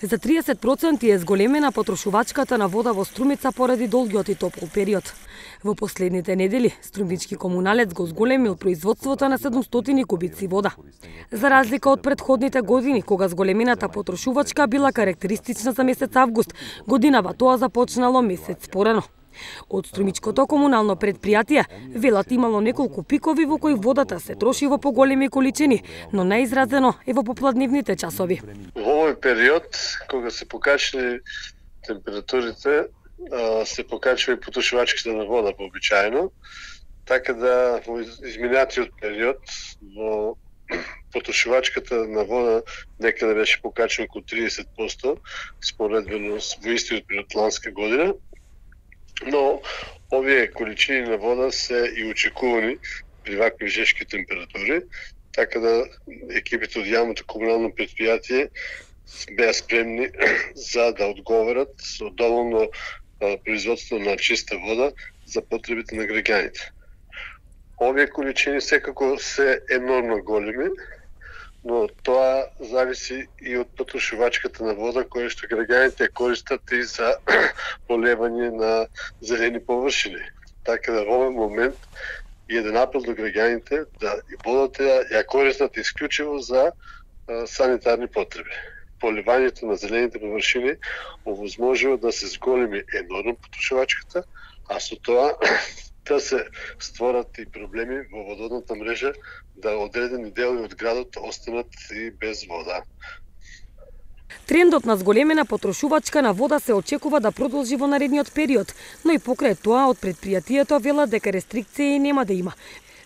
За 30% е зголемена потрошувачката на вода во Струмица поради долгиот и топол период. Во последните недели, Струмички комуналец го зголемил производството на 700 кубици вода. За разлика од претходните години, кога зголемената потрошувачка била карактеристична за месец август, годинава тоа започнало месец порано. Од Струмичкото комунално предпријатие велат имало неколку пикови во кои водата се троши во поголеми количини, но наизразено е во попладневните часови. Во овој период, кога се покачили температурите, се покачува и потрошувачката на вода пообичаено, така да во изминатиот период во потрошувачката на вода некаде беше покачено околу 30% споредбено во истиот период ланска година. Но овие количини на вода се и очекувани при вакви жешки температури, така да екипите од јавното комунално предпријатие беа спремни за да одговорат со доволно производство на чиста вода за потребите на граѓаните. Овие количини секако се енормно големи, но тоа зависи и од потрошувачката на вода која што граѓаните користат и за полевање на зелени површини. Така да во овој момент еден апел до граѓаните да водата ја користат исклучиво за санитарни потреби. Поливањето на зелените површини овозможува да се зголеми енормно потрошувачката, а со тоа да се створат и проблеми во вододната мрежа, да одредени делови од градот останат и без вода. Трендот на зголемена потрошувачка на вода се очекува да продолжи во наредниот период, но и покрај тоа од предпријатието велат дека рестрикции нема да има,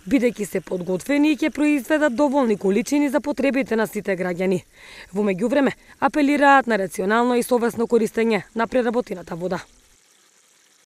бидејќи се подготвени и ќе произведат доволни количини за потребите на сите граѓани. Во меѓувреме, апелираат на рационално и совесно користење на преработената вода.